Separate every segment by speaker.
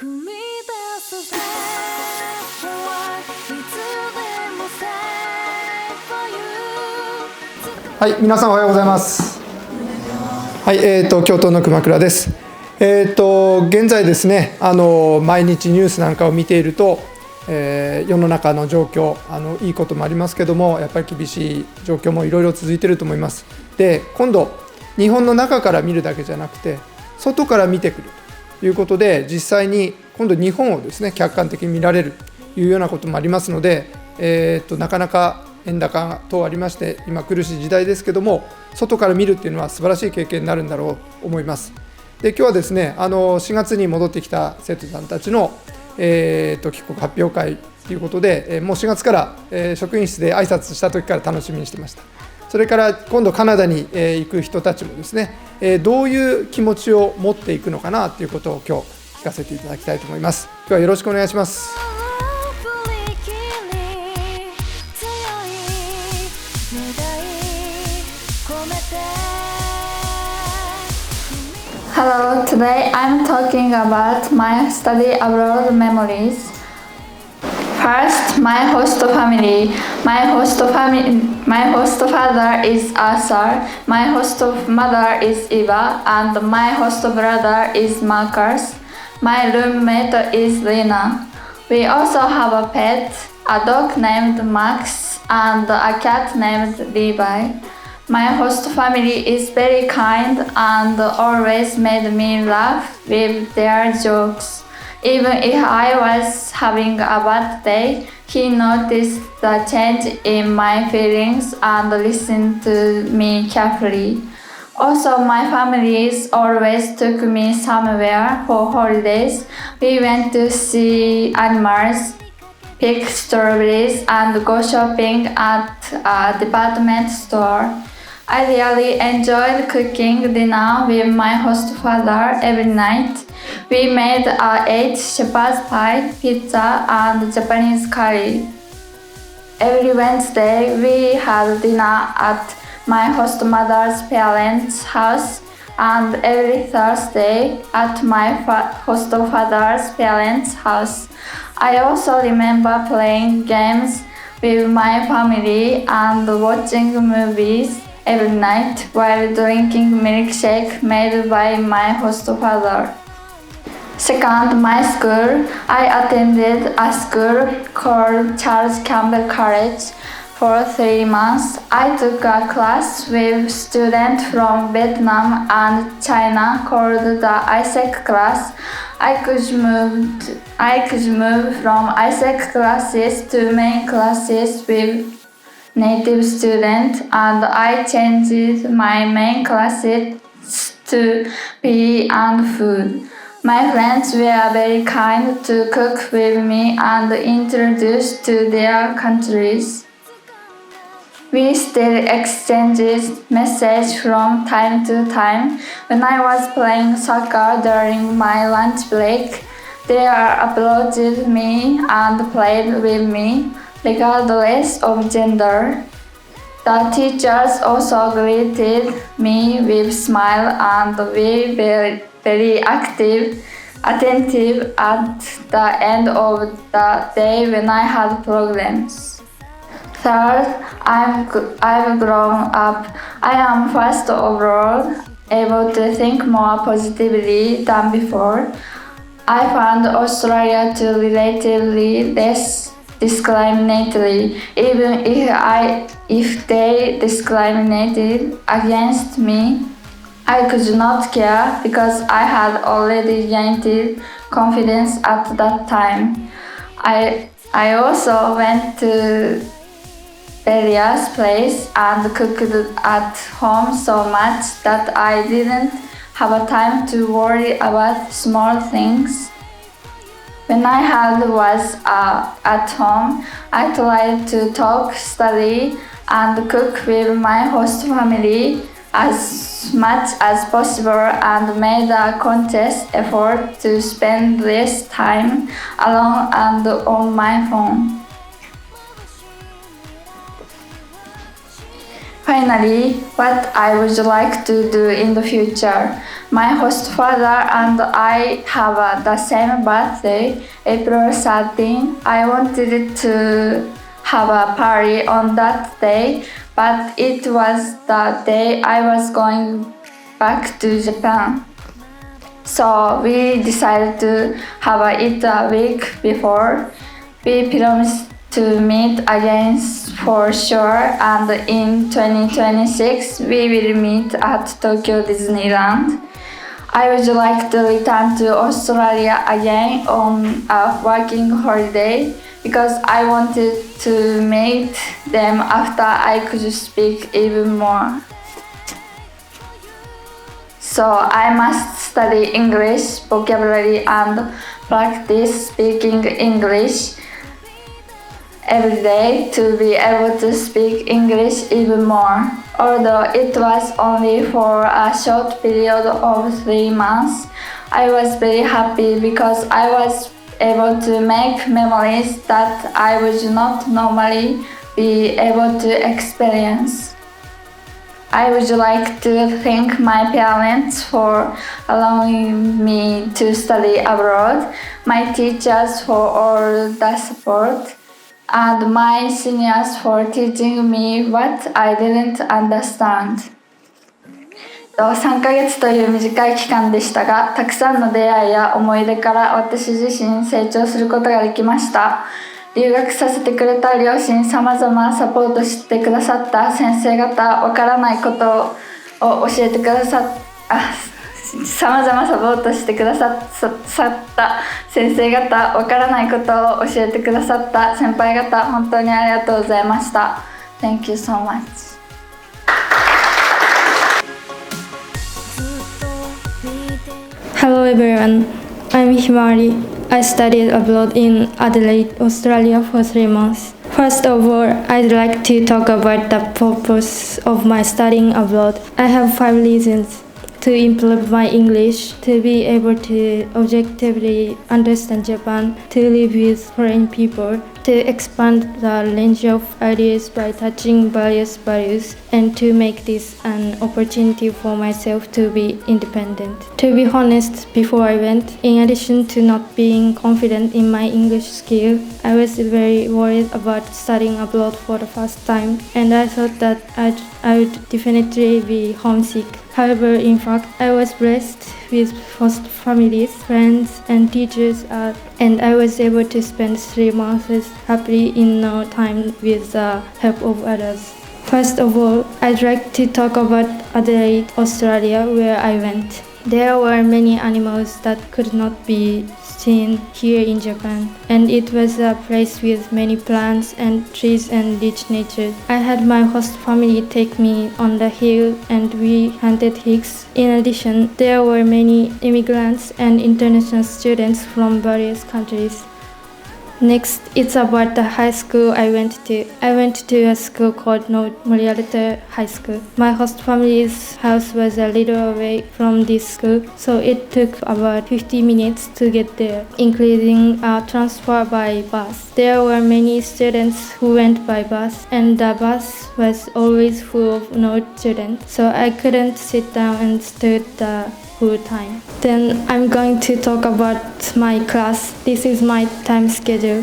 Speaker 1: はい、皆さんおはようございます。はい、教頭の熊倉です。現在ですね、毎日ニュースなんかを見ていると、世の中の状況、いいこともありますけども、やっぱり厳しい状況もいろいろ続いていると思います。で、今度日本の中から見るだけじゃなくて、外から見てくるということで、実際に今度日本をですね、客観的に見られるというようなこともありますので、なかなか円高等ありまして、今苦しい時代ですけども、外から見るっていうのは素晴らしい経験になるんだろうと思います。で、今日はですね、4月に戻ってきた生徒さんたちの、帰国発表会ということで、もう4月から、職員室で挨拶した時から楽しみにしてました。それから今度カナダに、行く人たちもですね、どういう気持ちを持っていくのかなということを今日聞かせていただきたいと思います。今日はよろしくお願いします。
Speaker 2: Hello, today I'm talking about my study abroad memories. First, my host family. My host father is Arthur, my host mother is Eva, and my host brother is Marcus. My roommate is Lena. We also have a pet, a dog named Max, and a cat named Levi. My host family is very kind and always made me laugh with their jokes. Even if I was having a bad day, he noticed the change in my feelings and listened to me carefully. Also, my family always took me somewhere for holidays. We went to see animals, pick strawberries, and go shopping at a department store. I really enjoyed cooking dinner with my host father every night. We made ate shepherd's pie, pizza, and Japanese curry. Every Wednesday, we had dinner at my host mother's parents' house, and every Thursday at my host father's parents' house. I also remember playing games with my family and watching movies every night while drinking milkshake made by my host father. Second, my school. I attended a school called Charles Campbell College for 3 months. I took a class with students from Vietnam and China called the ISEC class. I could move from ISEC classes to main classes with native students, and I changed my main classes to PE and food. My friends were very kind to cook with me and introduced to their countries. We still exchanged messages from time to time. When I was playing soccer during my lunch break, they approached me and played with me, regardless of gender. The teachers also greeted me with smile and were very attentive at the end of the day when I had problems. Third, I've grown up. I am first overall able to think more positively than before. I found Australia to relatively less discriminatory, even if they discriminated against me. I could not care because I had already gained confidence at that time. I also went to various places and cooked at home so much that I didn't have time to worry about small things. When I was at home, I tried to talk, study, and cook with my host family as much as possible and made a conscious effort to spend less time alone and on my phone. Finally, what I would like to do in the future. My host father and I have the same birthday, April 13. I wanted to have a party on that day, but it was the day I was going back to Japan. So we decided to have it a week before. We promised to meet again for sure, and in 2026 we will meet at Tokyo Disneyland. I would like to return to Australia again on a working holiday because I wanted to meet them after I could speak even more. So I must study English vocabulary and practice speaking English every day to be able to speak English even more. Although it was only for a short period of 3 months, I was very happy because I was able to make memories that I would not normally be able to experience. I would like to thank my parents for allowing me to study abroad, my teachers for all the support, and my seniors for teaching me what I didn't understand. 3ヶ月という短い期間でしたが、たくさんの出会いや思い出から私自身成長することができました。留学させてくれた両親、様々サポートしてくださった先生方、わからないことを教えてくださ様々サポートしてくださった先生方、わからないことを教えてくださった先輩方、本当にありがとうございました。Thank you so much.
Speaker 3: Hello everyone, I'm Himari. I studied abroad in Adelaide, Australia for 3 months. First of all, I'd like to talk about the purpose of my studying abroad. I have 5 reasons. To improve my English, to be able to objectively understand Japan, to live with foreign people, to expand the range of ideas by touching various values, and to make this an opportunity for myself to be independent. To be honest, before I went, in addition to not being confident in my English skill, I was very worried about studying abroad for the first time, and I thought that I would definitely be homesick. However, in fact, I was blessed with host families, friends, and teachers, and I was able to spend 3 months happily in no time with the help of others. First of all, I'd like to talk about Adelaide, Australia, where I went. There were many animals that could not be seen here in Japan, and it was a place with many plants and trees and rich nature. I had my host family take me on the hill and we hunted higs. In addition, there were many immigrants and international students from various countries. Next, it's about the high school I went to. I went to a school called North Moriarty High School. My host family's house was a little away from this school, so it took about 50 minutes to get there, including a transfer by bus. There were many students who went by bus, and the bus was always full of North students, so I couldn't sit down and stood the whole time. Then I'm going to talk about my class. This is my time schedule.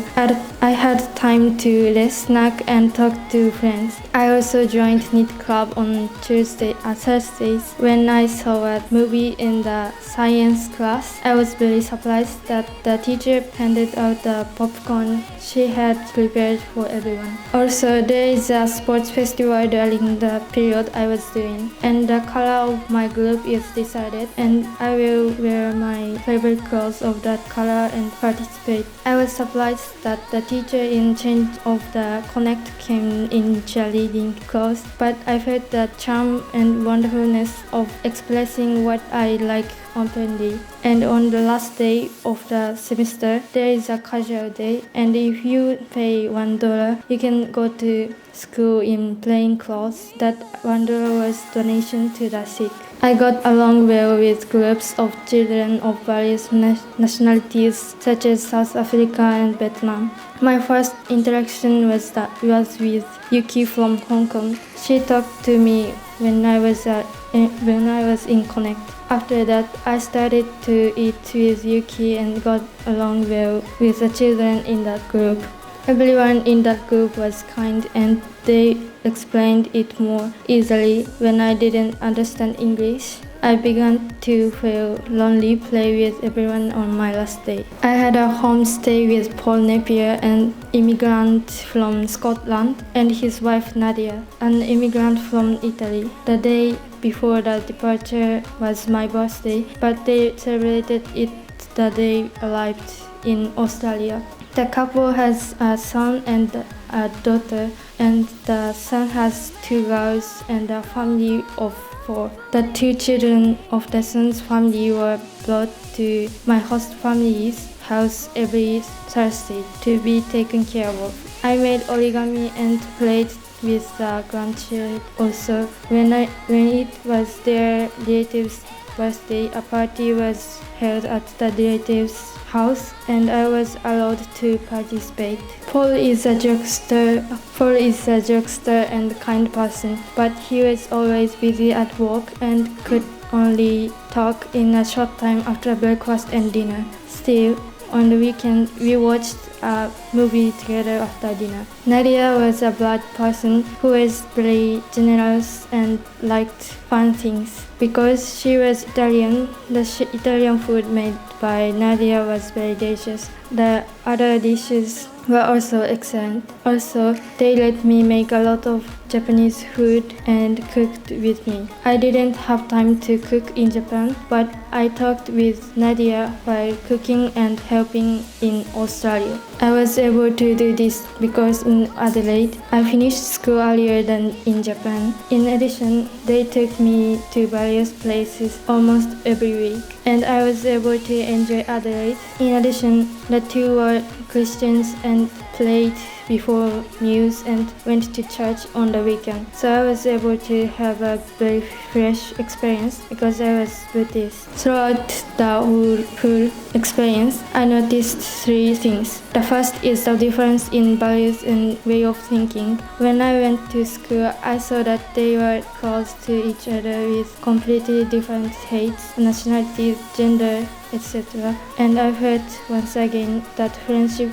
Speaker 3: I had time to rest, snack, and talk to friends. I also joined knit club on Thursdays. When I saw a movie in the science class, I was very surprised that the teacher handed out the popcorn she had prepared for everyone. Also, there is a sports festival during the period I was doing, and the color of my group is decided, and I will wear my favorite clothes of that color and participate. I was surprised that the teacher in charge of the Connect came in cheerleading clothes, but I felt the charm and wonderfulness of expressing what I like openly. And on the last day of the semester, there is a casual day, and if you pay $1, you can go to school in plain clothes. That $1 was donation to the sick. I got along well with groups of children of various nationalities, such as South Africa and Vietnam. My first interaction was with Yuki from Hong Kong. She talked to me when I was in Connect. After that, I started to eat with Yuki and got along well with the children in that group. Everyone in that group was kind and they explained it more easily when I didn't understand English. I began to feel lonely playing with everyone on my last day. I had a homestay with Paul Napier, an immigrant from Scotland, and his wife Nadia, an immigrant from Italy. The day before the departure was my birthday, but they celebrated it the day I arrived in Australia. The couple has a son and a daughter, and the son has 2 girls and a family of 4. The 2 children of the son's family were brought to my host family's house every Thursday to be taken care of. I made origami and played with the grandchildren also. When it was their relative's birthday, a party was held at the relative's house and I was allowed to participate. Paul is a jokester and kind person, but he was always busy at work and could only talk in a short time after breakfast and dinner. Still, on the weekend, we watched a movie together after dinner. Nadia was a bright person who was very generous and liked fun things. Because she was Italian, the Italian food made by Nadia was very delicious. The other dishes were also excellent. Also, they let me make a lot of Japanese food and cooked with me. I didn't have time to cook in Japan, but I talked with Nadia while cooking and helping in Australia. I was able to do this because in Adelaide, I finished school earlier than in Japan. In addition, they took me to various places almost every week, and I was able to enjoy Adelaide. In addition, the 2 were Christians and played before meals and went to church on the weekend. So I was able to have a very fresh experience because I was Buddhist. Throughout the whole experience, I noticed 3 things. The first is the difference in values and way of thinking. When I went to school, I saw that they were close to each other with completely different faiths, nationalities, gender, etc. And I felt once again that friendship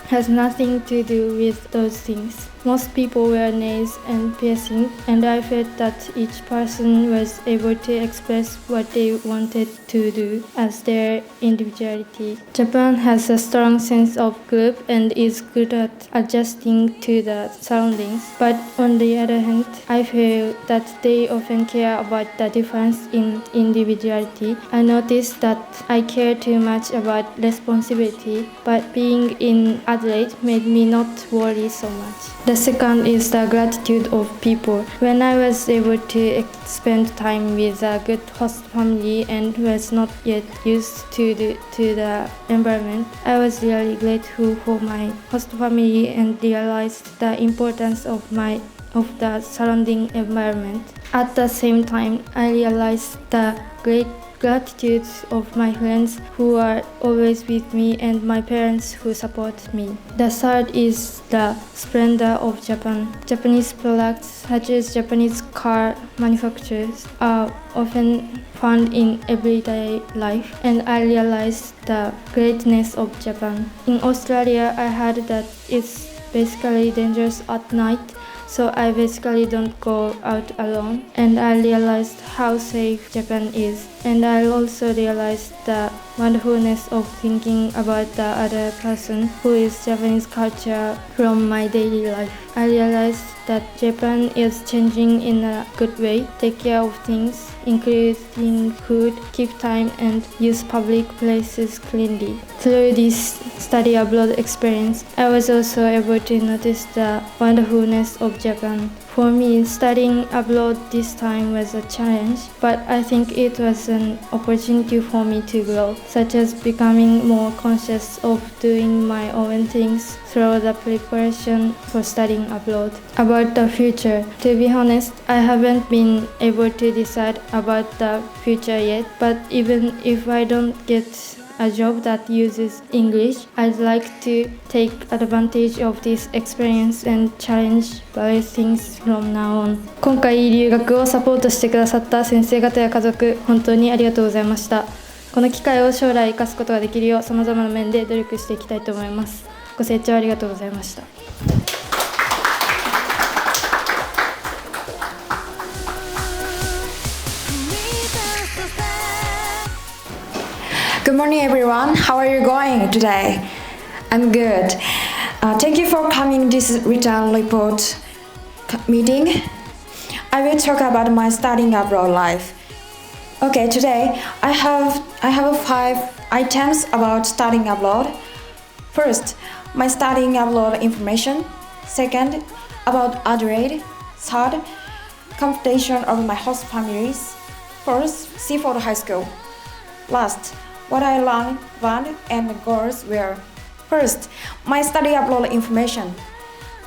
Speaker 3: has nothing to do with those things. Most people wear nails and piercing, and I felt that each person was able to express what they wanted to do as their individuality. Japan has a strong sense of group and is good at adjusting to the surroundings, but on the other hand, I feel that they often care about the difference in individuality. I noticed that I care too much about responsibility, but being in Adelaide made me not worry so much. The second is the gratitude of people. When I was able to spend time with a good host family and was not yet used to the environment, I was really grateful for my host family and realized the importance of the surrounding environment. At the same time, I realized the great gratitude of my friends who are always with me and my parents who support me. The third is the splendor of Japan. Japanese products such as Japanese car manufacturers are often found in everyday life, and I realized the greatness of Japan. In Australia, I heard that it's basically dangerous at night, so I basically don't go out alone, and I realized how safe Japan is. And I also realized the wonderfulness of thinking about the other person who is Japanese culture from my daily life. I realized that Japan is changing in a good way, take care of things, including food, keep time, and use public places cleanly. Through this study abroad experience, I was also able to notice the wonderfulness of Japan. For me, studying abroad this time was a challenge, but I think it was an opportunity for me to grow, such as becoming more conscious of doing my own things through the preparation for studying abroad. About the future, to be honest, I haven't been able to decide about the future yet, but even if I don't get a job that uses English. I'd like to take advantage of this experience and challenge various things from now on. 今回留学をサポートしてくださった先生方や家族、本当にありがとうございました。この機会を将来生かすことができるよう、様々な面で努力していきたいと思います。ご清聴ありがとうございました。
Speaker 4: Good morning, everyone. How are you going today? I'm good. Thank you for coming this written report meeting. I will talk about my studying abroad life. Okay, today I have 5 items about studying abroad. First, my studying abroad information. Second, about Adelaide. Third, computation of my host families. Fourth, Seaford High School. Last, what I learned and goals were. First, my study abroad information.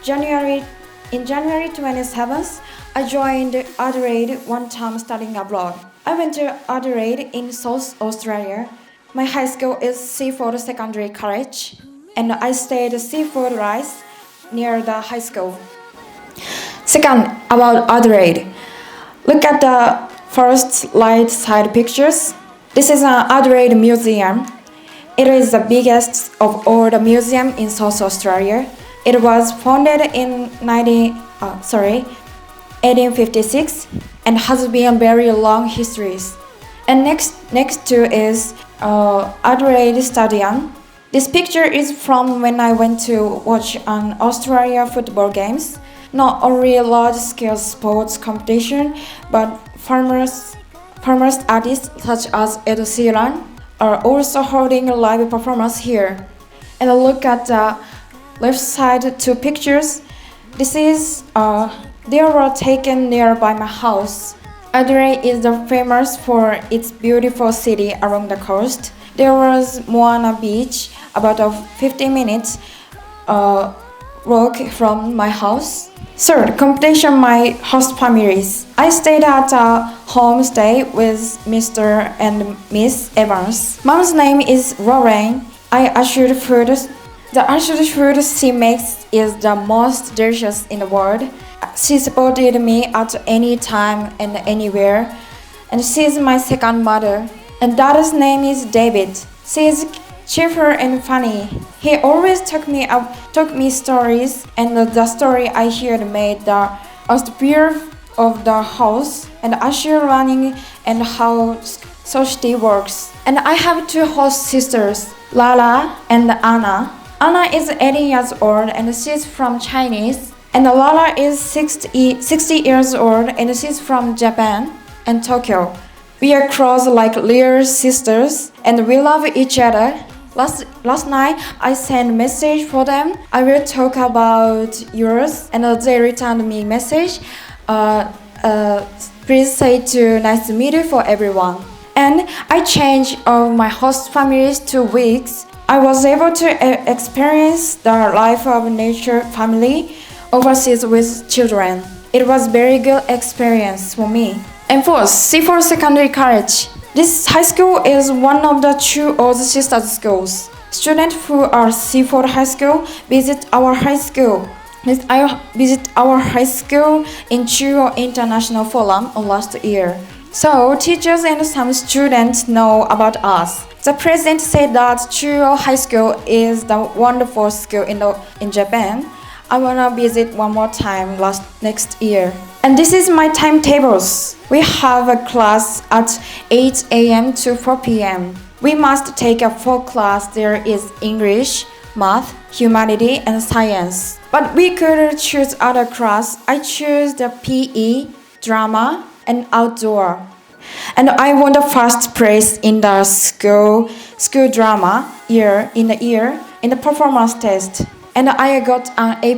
Speaker 4: In January 27th, I joined Adelaide one-term studying abroad. I went to Adelaide in South Australia. My high school is Seaford Secondary College, and I stayed at Seaford Rise near the high school. Second, about Adelaide. Look at the first right side pictures. This is an Adelaide museum. It is the biggest of all the museums in South Australia. It was founded in 1856 and has been very long histories. And next to is Adelaide Stadium. This picture is from when I went to watch an Australia football games. Not only large-scale sports competition, but famous artists such as Ed Sheeran are also holding a live performance here. And look at the left side 2 pictures. They were taken nearby my house. Adelaide is famous for its beautiful city along the coast. There was Moana Beach, about a 15 minutes walk from my house. Third, competition my host families. I stayed at a homestay with Mr. and Miss Evans. Mom's name is Lauren. The assured food she makes is the most delicious in the world. She supported me at any time and anywhere, and she's my second mother. And dad's name is David. She is cheerful and funny. He always took me stories, and the story I heard made the atmosphere of the house and usher running and how society works. And I have 2 host sisters, Lala and Anna. Anna is 18 years old and she's from Chinese. And Lala is 60 years old and she's from Japan and Tokyo. We are close like real sisters and we love each other. Last night I sent a message for them. I will talk about yours, and they returned me a message. Please say to nice to meet you for everyone. And I changed of my host families 2 weeks. I was able to experience the life of nature family overseas with children. It was very good experience for me. And fourth, Seaford Secondary College. This high school is one of the 2 old sister schools. Students who are Seaford High School visit our high school. I visit our high school in Chuo International Forum last year. So teachers and some students know about us. The president said that Chuo High School is the wonderful school in Japan. I wanna visit one more time next year. And this is my timetables. We have a class at 8 a.m. to 4 p.m. We must take a 4 class. There is English, Math, Humanity, and Science. But we could choose other class. I choose the PE, Drama, and Outdoor. And I won the first place in the school drama in the performance test. And I got an A+.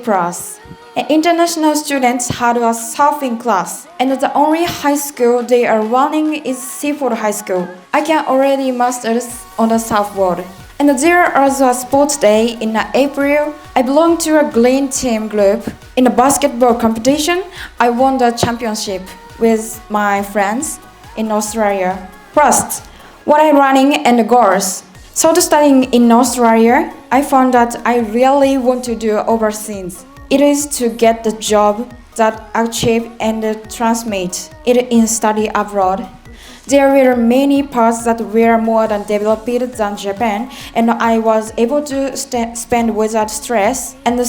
Speaker 4: International students had a surfing class, and the only high school they are running is Seaford High School. I can already master on the surfboard. And there was a sports day in April. I belong to a green team group. In the basketball competition, I won the championship with my friends in Australia. First, what I'm running and the goals. So to studying in Australia, I found that I really want to do overseas. It is to get the job that achieve and transmit it in study abroad. There were many parts that were more than developed than Japan, and I was able to spend without stress. And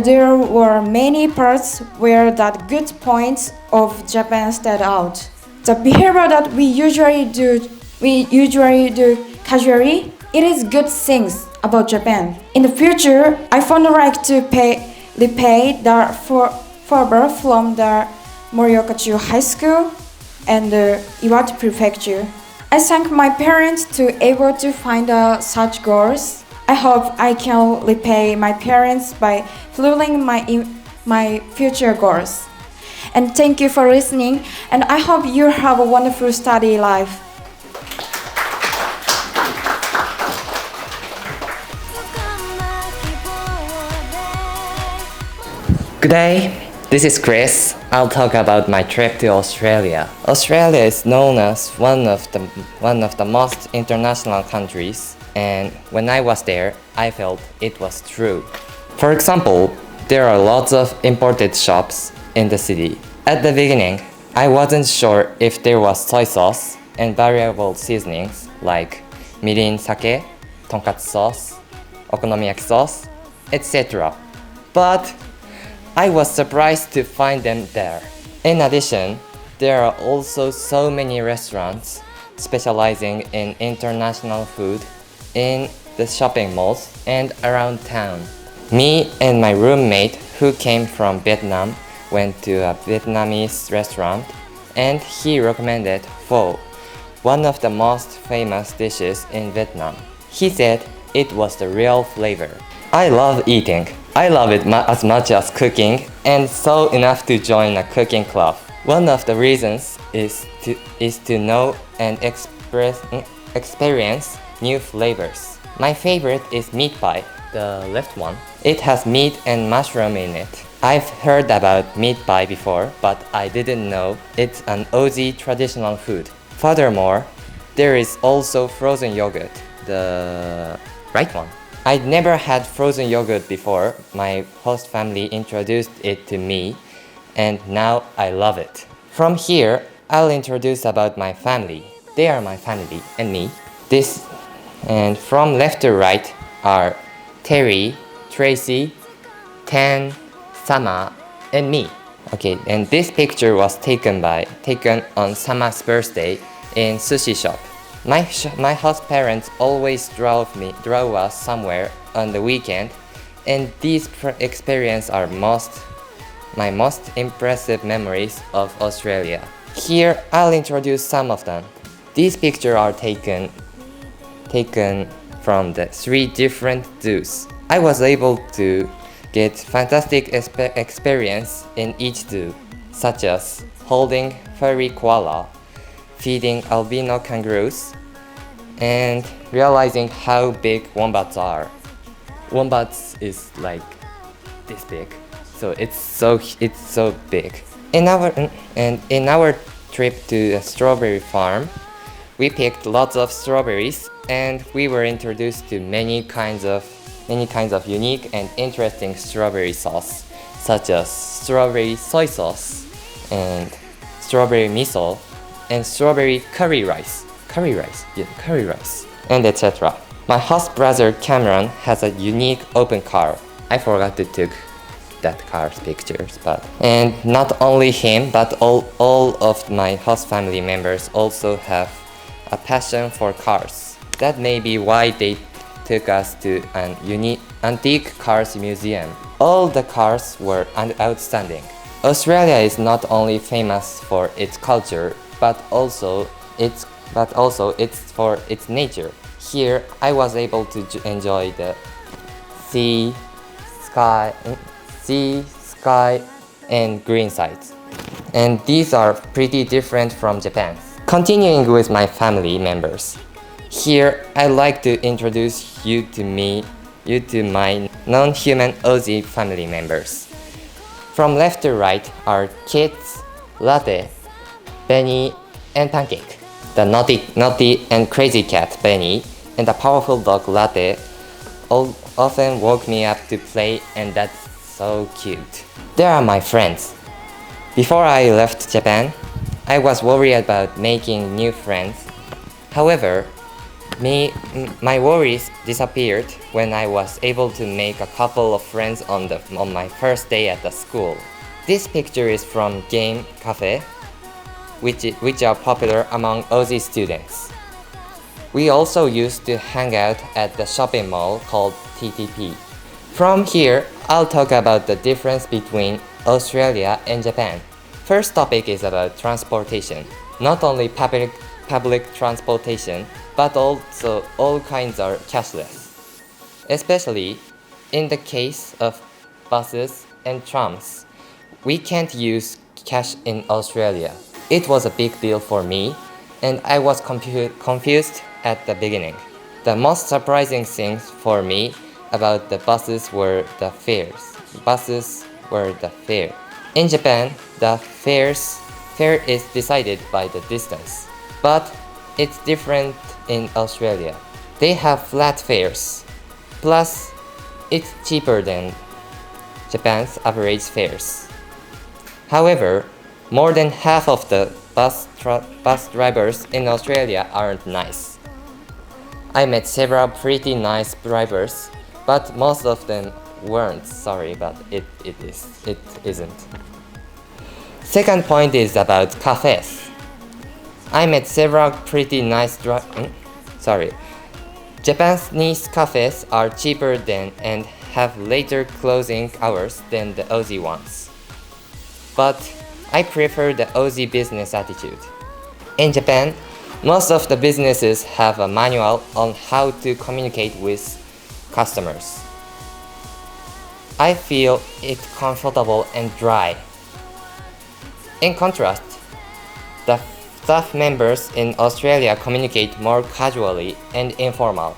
Speaker 4: there were many parts where that good points of Japan stood out. The behavior that we usually do casually, it is good things about Japan. In the future, I found like to repay the favor from the Morioka High School and the Iwate Prefecture. I thank my parents to able to find such goals. I hope I can repay my parents by fulfilling my future goals. And thank you for listening, and I hope you have a wonderful study life.
Speaker 5: Good day, this is Chris. I'll talk about my trip to Australia. Australia is known as one of the most international countries, and when I was there, I felt it was true. For example, there are lots of imported shops in the city. At the beginning, I wasn't sure if there was soy sauce and variable seasonings like mirin, sake, tonkatsu sauce, okonomiyaki sauce, etc. But I was surprised to find them there. In addition, there are also so many restaurants specializing in international food in the shopping malls and around town. Me and my roommate who came from Vietnam went to a Vietnamese restaurant and he recommended pho, one of the most famous dishes in Vietnam. He said it was the real flavor. I love eating. I love it as much as cooking, and so enough to join a cooking club. One of the reasons is to know and experience new flavors. My favorite is meat pie, the left one. It has meat and mushroom in it. I've heard about meat pie before, but I didn't know it's an Aussie traditional food. Furthermore, there is also frozen yogurt, the right one. I'd never had frozen yogurt before. My host family introduced it to me, and now I love it. From here, I'll introduce about my family. They are my family and me. And from left to right are Terry, Tracy, Tan, Sama, and me. Okay, and this picture was taken on Sama's birthday in sushi shop. My host parents always drove us somewhere on the weekend, and these experiences are my most impressive memories of Australia. Here, I'll introduce some of them. These pictures are taken from the 3 different zoos. I was able to get fantastic experience in each zoo, such as holding furry koala, feeding albino kangaroos, and realizing how big wombats are. Wombats is like this big, so it's so big. In our trip to a strawberry farm, we picked lots of strawberries, and we were introduced to many kinds of unique and interesting strawberry sauce, such as strawberry soy sauce and strawberry miso and strawberry curry rice, and etc. My host brother Cameron has a unique open car. I forgot to take that car's pictures, and not only him, but all of my host family members also have a passion for cars. That may be why they took us to an unique antique cars museum. All the cars were outstanding. Australia is not only famous for its culture, but also it's for its nature. Here, I was able to enjoy the sea, sky, and green sites. And these are pretty different from Japan. Continuing with my family members. Here, I'd like to introduce you to my non-human Aussie family members. From left to right are Kids, Latte, Benny, and Pancake. The naughty and crazy cat, Benny, and a powerful dog latte often woke me up to play, and that's so cute. They are my friends. Before I left Japan, I was worried about making new friends. However, my worries disappeared when I was able to make a couple of friends on my first day at the school. This picture is from Game Cafe, which are popular among Aussie students. We also used to hang out at the shopping mall called TTP. From here, I'll talk about the difference between Australia and Japan. First topic is about transportation. Not only public transportation, but also all kinds are cashless. Especially in the case of buses and trams. We can't use cash in Australia. It was a big deal for me, and I was confused at the beginning. The most surprising things for me about the buses were the fares. In Japan, the fare is decided by the distance, but it's different in Australia. They have flat fares, plus it's cheaper than Japan's average fares. However, more than half of the bus drivers in Australia aren't nice. I met several pretty nice drivers, but most of them weren't. Sorry, but it isn't. Second point is about cafes. I met several pretty nice Japanese cafes are cheaper than and have later closing hours than the Aussie ones. But I prefer the Aussie business attitude. In Japan, most of the businesses have a manual on how to communicate with customers. I feel it comfortable and dry. In contrast, the staff members in Australia communicate more casually and informal.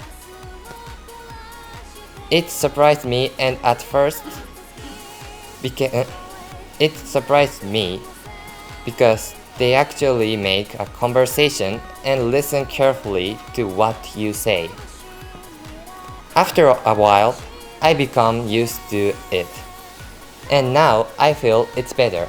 Speaker 5: It surprised me, and at first it surprised me because they actually make a conversation and listen carefully to what you say. After a while, I become used to it, and now I feel it's better.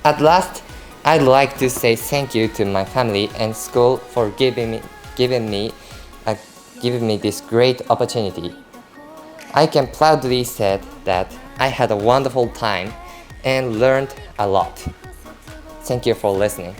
Speaker 5: At last, I'd like to say thank you to my family and school for giving me this great opportunity. I can proudly say that I had a wonderful time and learned a lot. Thank you for listening.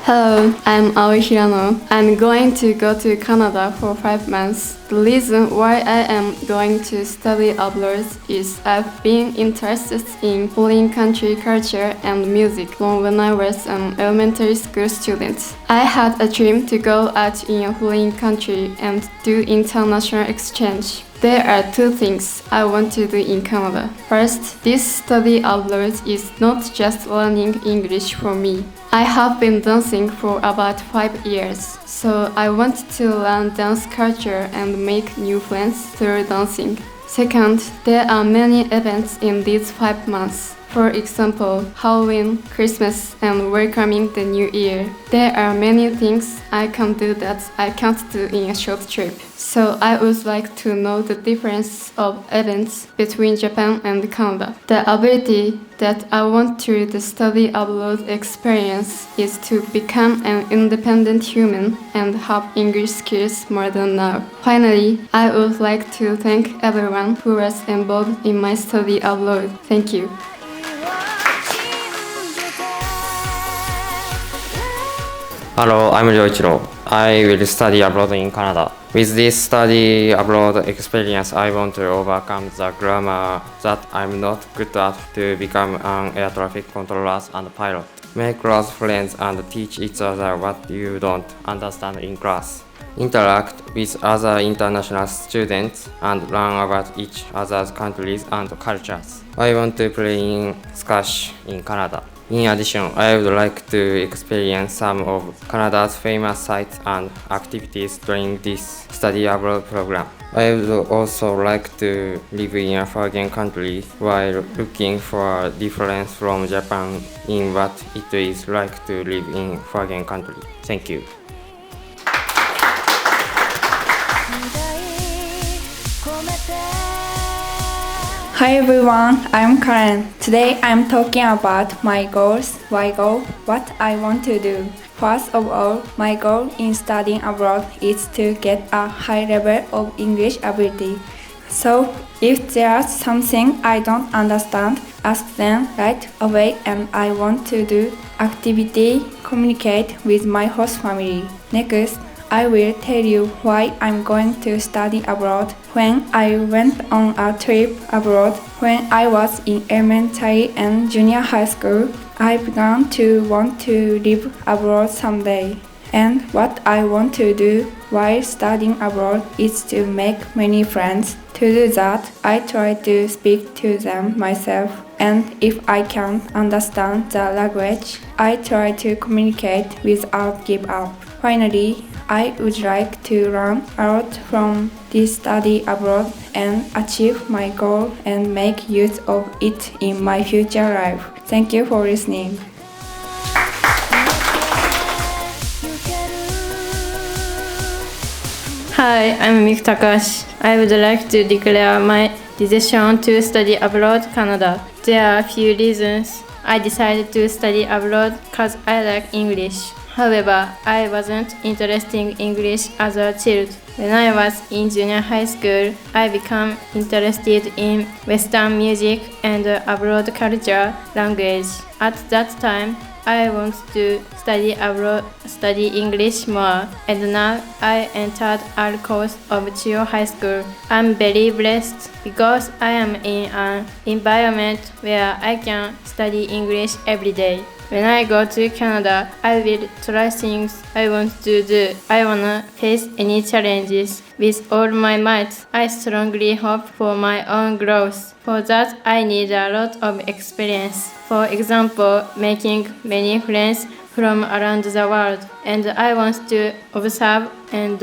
Speaker 6: Hello, I'm Aoi Hirano. I'm going to go to Canada for 5 months. The reason why I am going to study abroad is I've been interested in foreign country culture and music from when I was an elementary school student. I had a dream to go out in a foreign country and do international exchange. There are two things I want to do in Canada. First, this study abroad is not just learning English for me. I have been dancing for about 5 years, so I want to learn dance culture and make new friends through dancing. Second, there are many events in these 5 months. For example, Halloween, Christmas, and welcoming the New Year. There are many things I can do that I can't do in a short trip. So I would like to know the difference of events between Japan and Canada. The ability that I want through the study abroad experience is to become an independent human and have English skills more than now. Finally, I would like to thank everyone who was involved in my study abroad. Thank you.
Speaker 7: Hello, I'm Ryoichiro. I will study abroad in Canada. With this study abroad experience, I want to overcome the grammar that I'm not good at to become an air traffic controller and pilot. Make close friends and teach each other what you don't understand in class. Interact with other international students and learn about each other's countries and cultures. I want to play in squash in Canada. In addition, I would like to experience some of Canada's famous sites and activities during this study abroad program. I would also like to live in a foreign country while looking for a difference from Japan in what it is like to live in foreign country. Thank you.
Speaker 2: Hi everyone, I'm Karen. Today I'm talking about my goals, why go, what I want to do. First of all, my goal in studying abroad is to get a high level of English ability. So, if there's something I don't understand, ask them right away, and I want to do activity, communicate with my host family. Next, I will tell you why I'm going to study abroad. When I went on a trip abroad, when I was in elementary and junior high school, I began to want to live abroad someday. And what I want to do while studying abroad is to make many friends. To do that, I try to speak to them myself. And if I can't understand the language, I try to communicate without give up. Finally, I would like to learn a lot from this study abroad and achieve my goal and make use of it in my future life. Thank you for listening.
Speaker 3: Hi, I'm Mik Takashi. I would like to declare my decision to study abroad Canada. There are a few reasons. I decided to study abroad because I like English. However, I wasn't interested in English as a child. When I was in junior high school, I became interested in Western music and abroad culture language. At that time, I wanted to study abroad, study English more, and now I entered R course of Chiyo High School. I'm very blessed because I am in an environment where I can study English every day. When I go to Canada, I will try things I want to do. I wanna face any challenges with all my might. I strongly hope for my own growth. For that, I need a lot of experience. For example, making many friends from around the world. And I want to observe and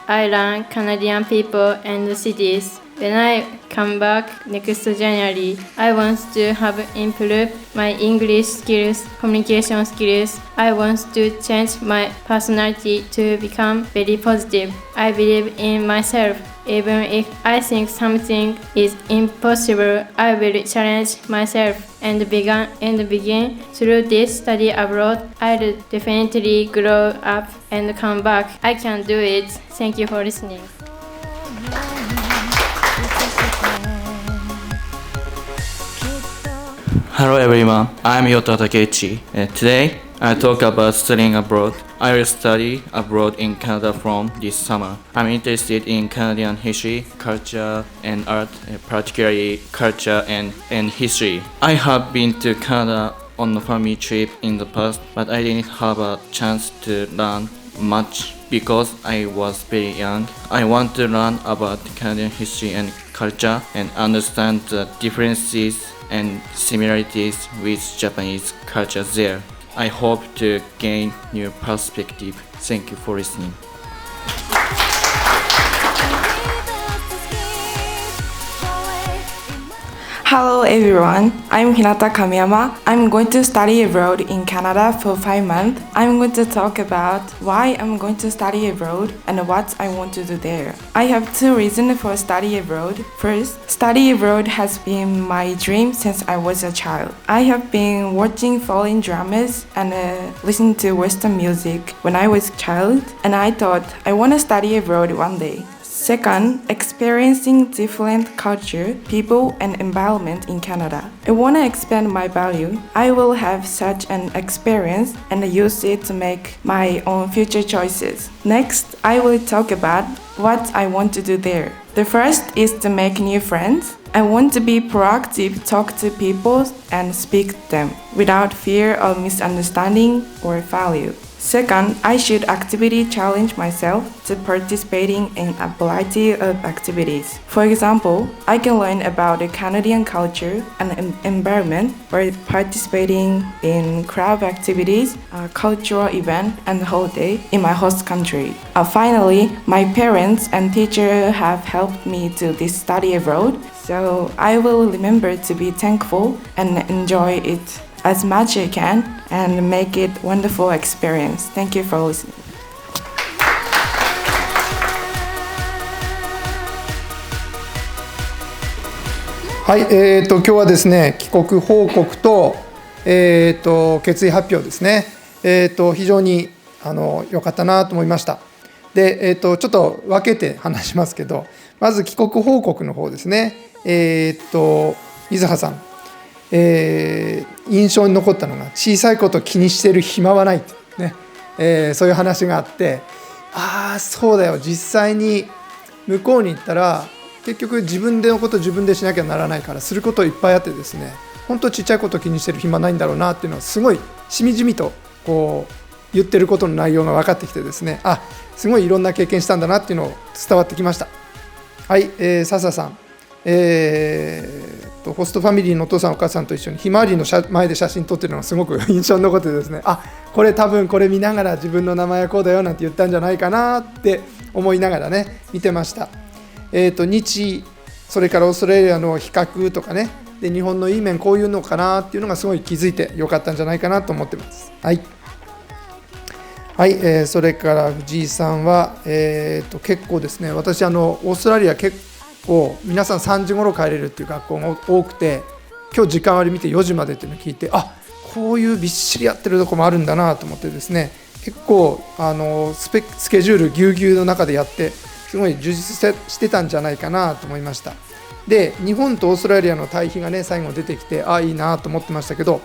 Speaker 3: I learn Canadian people and cities. When I come back next January, I want to have improved my English skills, communication skills. I want to change my personality to become very positive. I believe in myself. Even if I think something is impossible, I will challenge myself and begin through this study abroad. I'll definitely grow up and come back. I can do it. Thank you for listening.
Speaker 8: Hello everyone, I'm Yota Takeichi. Today, I talk about studying abroad. I will study abroad in Canada from this summer. I'm interested in Canadian history, culture, and art, particularly culture and history. I have been to Canada on a family trip in the past, but I didn't have a chance to learn much because I was very young. I want to learn about Canadian history and culture and understand the differences and similarities with Japanese culture there. I hope to gain new perspective. Thank you for listening.
Speaker 4: Hello everyone, I'm Hinata Kamiyama. I'm going to study abroad in Canada for 5 months. I'm going to talk about why I'm going to study abroad and what I want to do there. I have 2 reasons for study abroad. First, study abroad has been my dream since I was a child. I have been watching foreign dramas and listening to Western music when I was a child, and I thought I want to study abroad one day. Second, experiencing different culture, people, and environment in Canada. I want to expand my value. I will have such an experience and use it to make my own future choices. Next, I will talk about what I want to do there. The first is to make new friends. I want to be proactive, talk to people, and speak to them without fear of misunderstanding or failure.
Speaker 9: Second, I should actively challenge myself to participating in a variety of activities. For example, I can learn about the Canadian culture and environment by participating in craft activities, cultural events, and holiday in my host country. Finally, my parents and teacher have helped me to this study abroad, so I will remember to be thankful and enjoy it as much as I can and make it wonderful experience. Thank you for listening.
Speaker 1: はい、今日はですね、帰国報告と、決意発表ですね。非常に良かったなと思いました。で、ちょっと分けて話しますけど、まず帰国報告の方ですね。水葉さん。印象に残ったのが小さいこと気にしてる暇はない、ねそういう話があって、ああそうだよ、実際に向こうに行ったら結局自分のこと自分でしなきゃならないからすることいっぱいあってですね、本当ちっちゃいこと気にしてる暇ないんだろうなっていうのはすごいしみじみとこう言ってることの内容が分かってきてですね、すごいいろんな経験したんだなっていうのを伝わってきました。はい、笹さん、ホストファミリーのお父さんお母さんと一緒にひまわりの前で写真撮ってるのがすごく印象に残ってですね、これ多分これ見ながら自分の名前はこうだよなんて言ったんじゃないかなって思いながらね見てました。日それからオーストラリアの比較とかね、で日本のいい面こういうのかなっていうのがすごい気づいてよかったんじゃないかなと思ってます。はい、はい、それから藤井さんは、結構ですね、私オーストラリア結構皆さん3時頃帰れるっていう学校が多くて、今日時間割見て4時までっていうのを聞いて、こういうびっしりやってるとこもあるんだなと思ってですね、結構スケジュールぎゅうぎゅうの中でやってすごい充実してたんじゃないかなと思いました。で日本とオーストラリアの対比がね最後出てきていいなと思ってましたけど、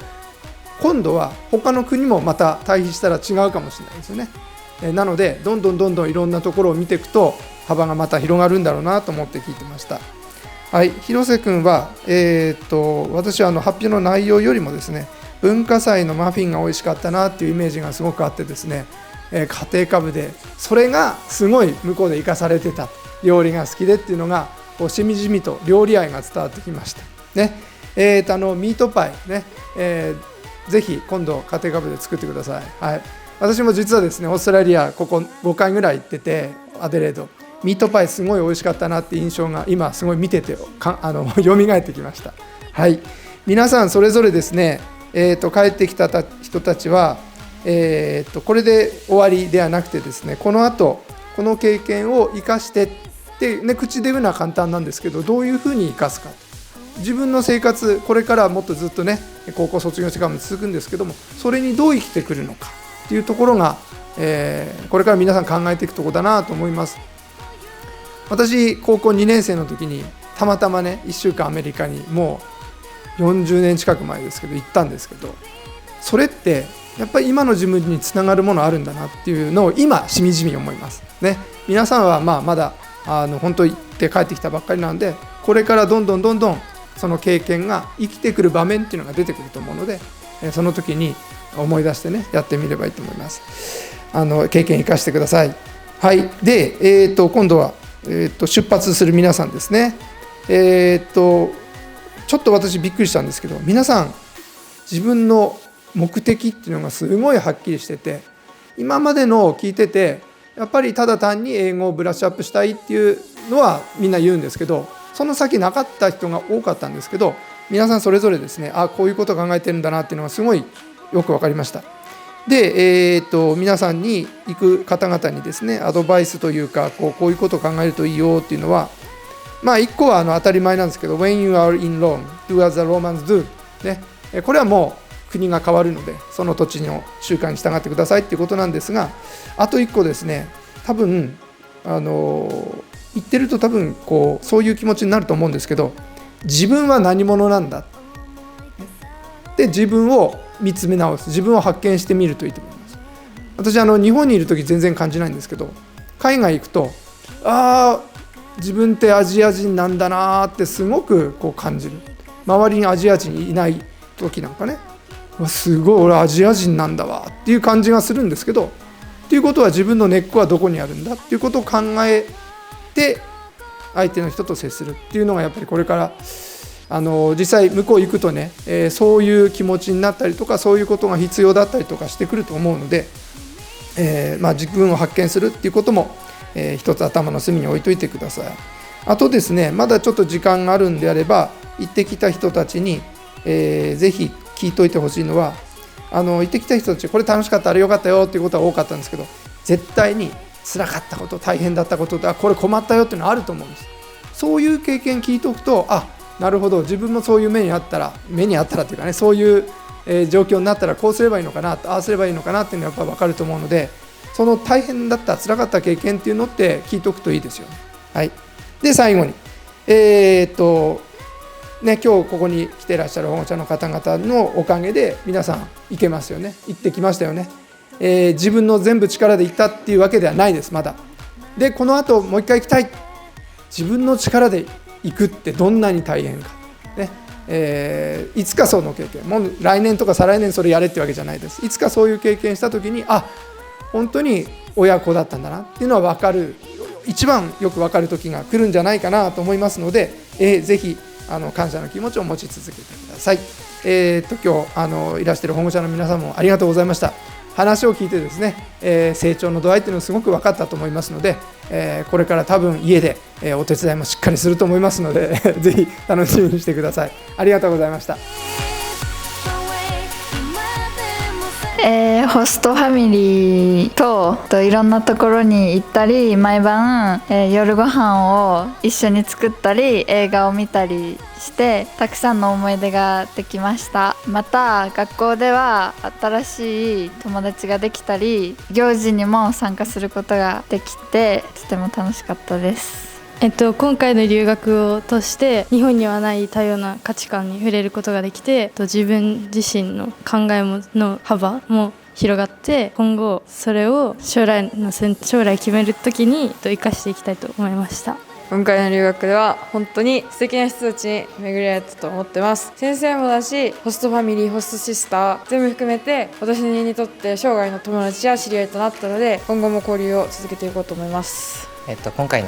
Speaker 1: 今度は他の国もまた対比したら違うかもしれないですよね。なのでどんどんいろんなところを見ていくと幅がまた広がるんだろうなと思って聞いてました。はい、広瀬君は、私は発表の内容よりもですね、文化祭のマフィンが美味しかったなっていうイメージがすごくあってですね、家庭科部でそれがすごい向こうで生かされてた、料理が好きでっていうのがこうしみじみと料理愛が伝わってきましたね。ミートパイね、ぜひ今度家庭科部で作ってください。はい、私も実はですねオーストラリアここ5回ぐらい行ってて、アデレードミートパイすごい美味しかったなって印象が今すごい見てて蘇ってきました。はい、皆さんそれぞれですね、帰ってきた人たちは、これで終わりではなくてですね、この後この経験を生かしてってね、口で言うのは簡単なんですけど、どういうふうに生かすか、自分の生活これからもっとずっとね高校卒業してからも続くんですけども、それにどう生きてくるのかっていうところが、これから皆さん考えていくところだなと思います。私高校2年生の時にたまたまね1週間アメリカにもう40年近く前ですけど行ったんですけど、それってやっぱり今の自分につながるものあるんだなっていうのを今しみじみ思いますね。皆さんはまだ本当行って帰ってきたばっかりなんで、これからどんどんその経験が生きてくる場面っていうのが出てくると思うので、その時に思い出してねやってみればいいと思います。経験生かしてください。はい、で、今度は、出発する皆さんですね。ちょっと私びっくりしたんですけど、皆さん自分の目的っていうのがすごいはっきりしてて、今までのを聞いててやっぱりただ単に英語をブラッシュアップしたいっていうのはみんな言うんですけど、その先なかった人が多かったんですけど、皆さんそれぞれですね、こういうことを考えてるんだなっていうのがすごいよく分かりました。で、皆さんに行く方々にですねアドバイスというかこういうことを考えるといいよっていうのは、一個は当たり前なんですけど When you are in Rome, do as the Romans do、ね、これはもう国が変わるのでその土地の習慣に従ってくださいっていうことなんですが、あと一個ですね、多分言ってると多分そういう気持ちになると思うんですけど、自分は何者なんだで自分を見つめ直す、自分を発見してみるといいと思います。私日本にいる時全然感じないんですけど、海外行くと自分ってアジア人なんだなってすごく感じる。周りにアジア人いない時なんかね、すごい俺アジア人なんだわっていう感じがするんですけど、っていうことは自分の根っこはどこにあるんだっていうことを考えて相手の人と接するっていうのがやっぱりこれから実際向こう行くとね、そういう気持ちになったりとかそういうことが必要だったりとかしてくると思うので、自分を発見するっていうことも、一つ頭の隅に置いといてください。あとですね、まだちょっと時間があるんであれば行ってきた人たちに、ぜひ聞いといてほしいのは行ってきた人たちこれ楽しかった、あれよかったよっていうことは多かったんですけど、絶対に辛かったこと、大変だったこととこれ困ったよっていうのはあると思うんです。そういう経験聞いておくと、なるほど、自分もそういう目にあったらっていうかね、そういう、状況になったらこうすればいいのかな、ああすればいいのかなっていうのはやっぱり分かると思うので、その大変だった辛かった経験っていうのって聞いておくといいですよね。はい、で最後に今日ここに来ていらっしゃる保護者の方々のおかげで皆さん行けますよね、行ってきましたよね。自分の全部力で行ったっていうわけではないです、まだ。でこの後もう一回行きたい、自分の力で行くってどんなに大変か、ね、いつかその経験、もう来年とか再来年それやれってわけじゃないです。いつかそういう経験した時に本当に親子だったんだなっていうのは分かる、一番よく分かる時が来るんじゃないかなと思いますので、ぜひ感謝の気持ちを持ち続けてください。今日いらしている保護者の皆さんもありがとうございました。話を聞いてですね、成長の度合いっていうのをすごく分かったと思いますので、これから多分家で、お手伝いもしっかりすると思いますのでぜひ楽しみにしてください。ありがとうございました。
Speaker 2: ホストファミリーといろんなところに行ったり、毎晩、夜ご飯を一緒に作ったり映画を見たりしてたくさんの思い出ができました。また学校では新しい友達ができたり行事にも参加することができてとても楽しかったです。
Speaker 3: 今回の留学を通して日本にはない多様な価値観に触れることができて、自分自身の考えの幅も広がって、今後それを将来決めるときに生かしていきたいと思いました。
Speaker 10: 今回の留学では本当に素敵な人たちに巡り合えたと思ってます。先生もだし、ホストファミリー、ホストシスター全部含めて私にとって生涯の友達や知り合いとなったので、今後も交流を続けていこうと思います。
Speaker 5: 今回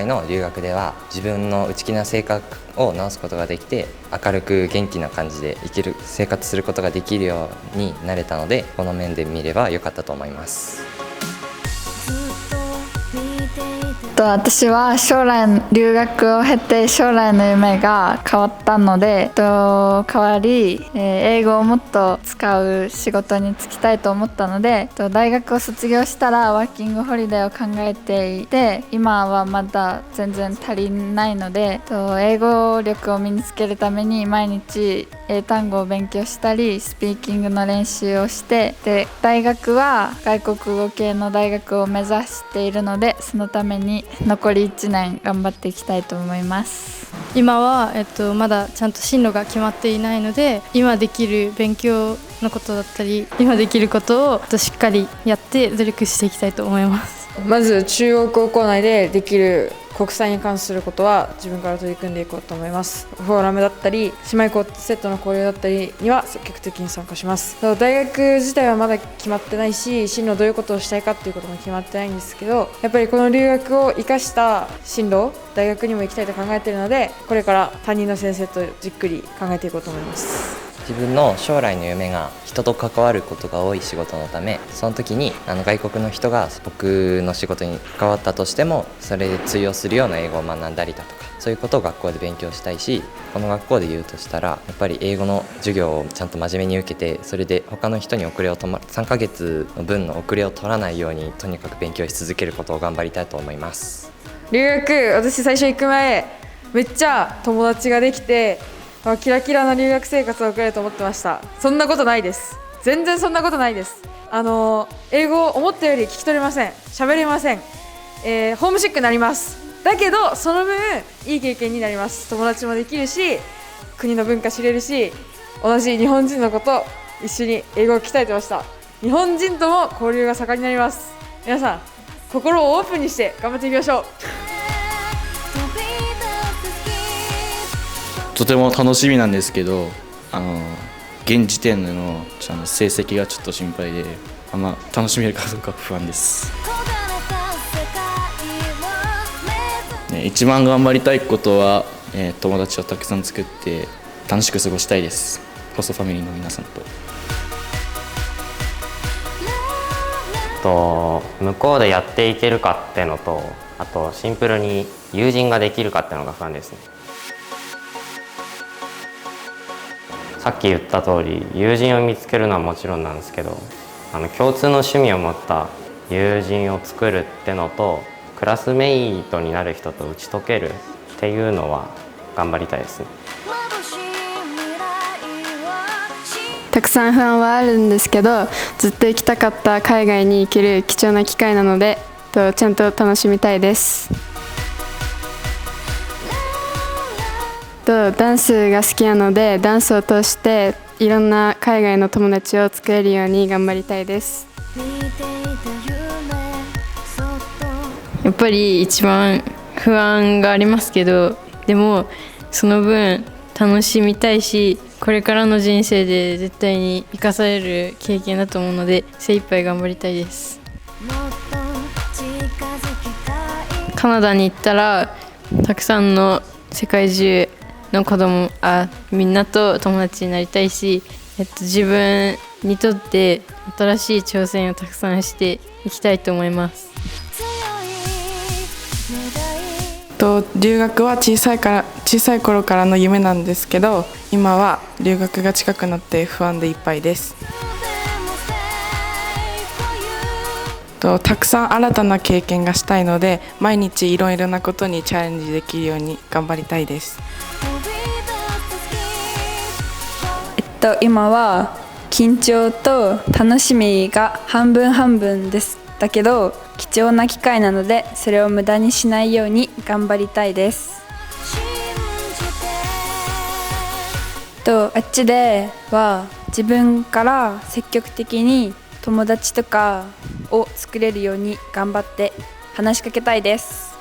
Speaker 5: の留学では自分の内気な性格を直すことができて、明るく元気な感じで生活することができるようになれたので、この面で見れば良かったと思います。
Speaker 2: 私は留学を経て将来の夢が変わったので、変わり英語をもっと使う仕事に就きたいと思ったので、大学を卒業したらワーキングホリデーを考えていて、今はまだ全然足りないので、英語力を身につけるために毎日英単語を勉強したりスピーキングの練習をして、で大学は外国語系の大学を目指しているので、そのために残り1年頑張っていきたいと思います。
Speaker 3: 今は、まだちゃんと進路が決まっていないので、今できる勉強のことだったり今できることをしっかりやって努力していきたいと思います。
Speaker 10: まず中央高校内でできる国際に関することは自分から取り組んでいこうと思います。フォーラムだったり姉妹校セットの交流だったりには積極的に参加します。大学自体はまだ決まってないし、進路どういうことをしたいかっていうことも決まってないんですけど、やっぱりこの留学を生かした進路、大学にも行きたいと考えているので、これから担任の先生とじっくり考えていこうと思います。
Speaker 5: 自分の将来の夢が人と関わることが多い仕事のため、その時に外国の人が僕の仕事に関わったとしても、それで通用するような英語を学んだりだとか、そういうことを学校で勉強したいし、この学校で言うとしたらやっぱり英語の授業をちゃんと真面目に受けて、それで他の人に3ヶ月の分の遅れを取らないようにとにかく勉強し続けることを頑張りたいと思います。
Speaker 10: 留学、私最初行く前めっちゃ友達ができてキラキラな留学生活を送れると思ってました。そんなことないです。全然そんなことないです。英語を思ったより聞き取れません。喋れません。ホームシックになります。だけどその分いい経験になります。友達もできるし、国の文化知れるし、同じ日本人の子と一緒に英語を鍛えてました。日本人とも交流が盛んになります。皆さん心をオープンにして頑張っていきましょう。
Speaker 8: とても楽しみなんですけど、現時点での成績がちょっと心配で、あんま楽しめるかどうか不安です。一番頑張りたいことは、友達をたくさん作って楽しく過ごしたいです。ホストファミリーの皆さんと。
Speaker 7: 向こうでやっていけるかってのと、あとシンプルに友人ができるかってのが不安ですね。さっき言った通り、友人を見つけるのはもちろんなんですけど、共通の趣味を持った友人を作るってのと、クラスメイトになる人と打ち解けるっていうのは頑張りたいですね。
Speaker 6: たくさん不安はあるんですけど、ずっと行きたかった海外に行ける貴重な機会なので、ちゃんと楽しみたいです。ダンスが好きなので、ダンスを通していろんな海外の友達を作れるように頑張りたいです。
Speaker 11: やっぱり一番不安がありますけど、でもその分楽しみたいし、これからの人生で絶対に生かされる経験だと思うので、精一杯頑張りたいです。カナダに行ったらたくさんの世界中のみんなと友達になりたいし、自分にとって新しい挑戦をたくさんしていきたいと思います。
Speaker 9: 留学は小さい頃からの夢なんですけど、今は留学が近くなって不安でいっぱいです。たくさん新たな経験がしたいので、毎日いろいろなことにチャレンジできるように頑張りたいです。
Speaker 12: 今は緊張と楽しみが半分半分だけど、貴重な機会なのでそれを無駄にしないように頑張りたいです。あっちでは自分から積極的に友達とかを作れるように頑張って話しかけたいです。